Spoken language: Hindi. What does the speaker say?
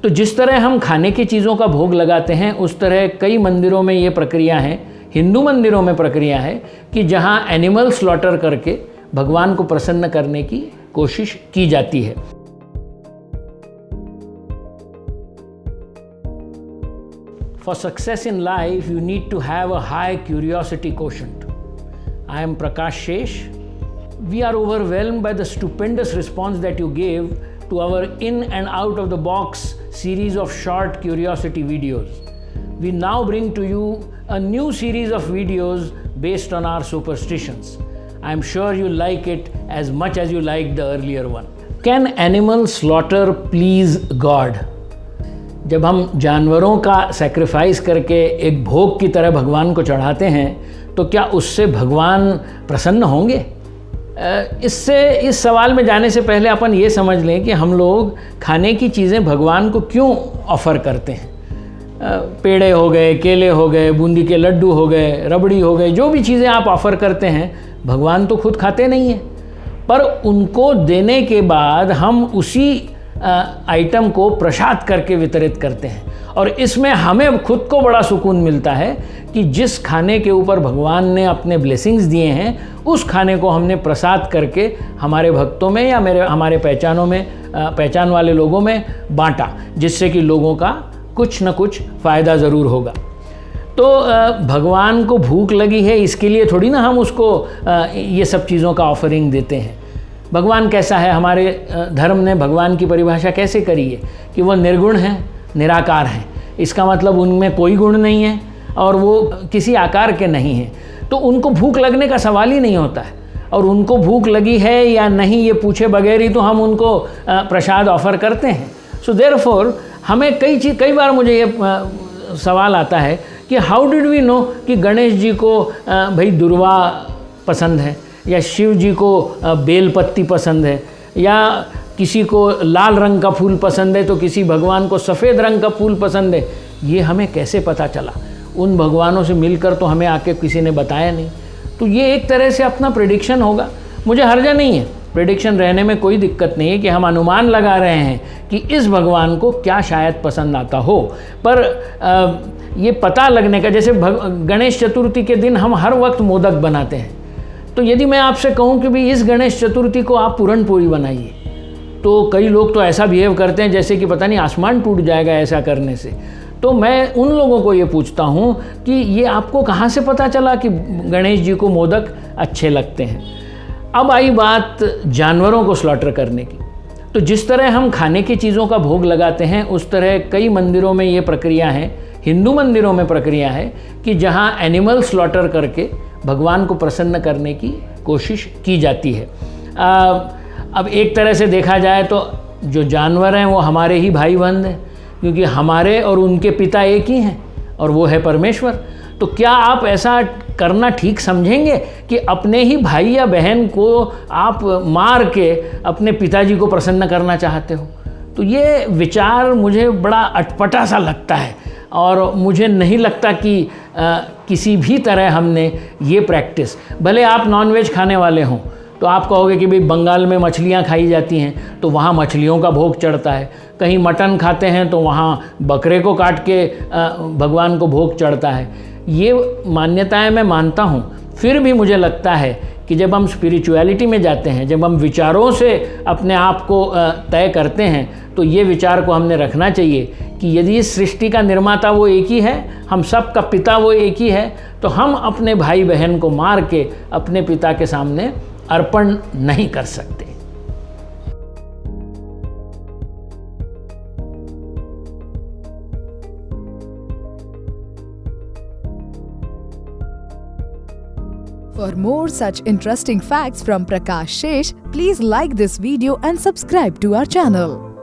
तो जिस तरह हम खाने की चीज़ों का भोग लगाते हैं, उस तरह कई मंदिरों में ये प्रक्रिया है, हिंदू मंदिरों में प्रक्रिया है कि जहाँ एनिमल स्लॉटर करके भगवान को प्रसन्न करने की कोशिश की जाती है। For success in life, you need to have a high curiosity quotient. I am Prakash Shesh. We are overwhelmed by the stupendous response that you gave to our in and out of the box series of short curiosity videos. We now bring to you a new series of videos based on our superstitions. I am sure you like it as much as you liked the earlier one. Can animal slaughter please God? जब हम जानवरों का सैक्रिफाइस करके एक भोग की तरह भगवान को चढ़ाते हैं, तो क्या उससे भगवान प्रसन्न होंगे? इस सवाल में जाने से पहले अपन ये समझ लें कि हम लोग खाने की चीज़ें भगवान को क्यों ऑफ़र करते हैं। पेड़े हो गए, केले हो गए, बूंदी के लड्डू हो गए, रबड़ी हो गए, जो भी चीज़ें आप ऑफ़र करते हैं, भगवान तो खुद खाते नहीं हैं, पर उनको देने के बाद हम उसी आइटम को प्रसाद करके वितरित करते हैं। और इसमें हमें खुद को बड़ा सुकून मिलता है कि जिस खाने के ऊपर भगवान ने अपने ब्लेसिंग्स दिए हैं, उस खाने को हमने प्रसाद करके हमारे भक्तों में या हमारे पहचान वाले लोगों में बांटा, जिससे कि लोगों का कुछ न कुछ फ़ायदा ज़रूर होगा। तो भगवान को भूख लगी है, इसके लिए थोड़ी ना हम उसको ये सब चीज़ों का ऑफरिंग देते हैं। भगवान कैसा है? हमारे धर्म ने भगवान की परिभाषा कैसे करी है कि वो निर्गुण हैं, निराकार हैं। इसका मतलब उनमें कोई गुण नहीं है और वो किसी आकार के नहीं हैं, तो उनको भूख लगने का सवाल ही नहीं होता है। और उनको भूख लगी है या नहीं, ये पूछे बगैर ही तो हम उनको प्रसाद ऑफ़र करते हैं। सो देयरफॉर हमें कई बार मुझे ये सवाल आता है कि हाउ डिड वी नो कि गणेश जी को भाई दुर्वा पसंद है, या शिव जी को बेल पत्ती पसंद है, या किसी को लाल रंग का फूल पसंद है तो किसी भगवान को सफ़ेद रंग का फूल पसंद है। ये हमें कैसे पता चला? उन भगवानों से मिलकर तो हमें आके किसी ने बताया नहीं। तो ये एक तरह से अपना प्रेडिक्शन होगा। मुझे हर्जा नहीं है, प्रेडिक्शन रहने में कोई दिक्कत नहीं है कि हम अनुमान लगा रहे हैं कि इस भगवान को क्या शायद पसंद आता हो। पर ये पता लगने का, जैसे गणेश चतुर्थी के दिन हम हर वक्त मोदक बनाते हैं, तो यदि मैं आपसे कहूँ कि भाई इस गणेश चतुर्थी को आप पूरन पोली बनाइए, तो कई लोग तो ऐसा बिहेव करते हैं जैसे कि पता नहीं आसमान टूट जाएगा ऐसा करने से। तो मैं उन लोगों को ये पूछता हूँ कि ये आपको कहाँ से पता चला कि गणेश जी को मोदक अच्छे लगते हैं? अब आई बात जानवरों को स्लॉटर करने की। तो जिस तरह हम खाने की चीज़ों का भोग लगाते हैं, उस तरह कई मंदिरों में ये प्रक्रिया है, हिंदू मंदिरों में प्रक्रिया है कि जहाँ एनिमल स्लॉटर करके भगवान को प्रसन्न करने की कोशिश की जाती है। अब एक तरह से देखा जाए तो जो जानवर हैं वो हमारे ही भाई बंद हैं, क्योंकि हमारे और उनके पिता एक ही हैं और वो है परमेश्वर। तो क्या आप ऐसा करना ठीक समझेंगे कि अपने ही भाई या बहन को आप मार के अपने पिताजी को प्रसन्न करना चाहते हो? तो ये विचार मुझे बड़ा अटपटा सा लगता है और मुझे नहीं लगता कि किसी भी तरह हमने ये प्रैक्टिस, भले आप नॉनवेज खाने वाले हों तो आप कहोगे कि भाई बंगाल में मछलियाँ खाई जाती हैं तो वहाँ मछलियों का भोग चढ़ता है, कहीं मटन खाते हैं तो वहाँ बकरे को काट के भगवान को भोग चढ़ता है। ये मान्यताएं मैं मानता हूँ, फिर भी मुझे लगता है कि जब हम स्पिरिचुअलिटी में जाते हैं, जब हम विचारों से अपने आप को तय करते हैं, तो ये विचार को हमने रखना चाहिए कि यदि इस सृष्टि का निर्माता वो एक ही है, हम सब का पिता वो एक ही है, तो हम अपने भाई बहन को मार के अपने पिता के सामने अर्पण नहीं कर सकते। For more such interesting facts from Prakash Shesh, please like this video and subscribe to our channel.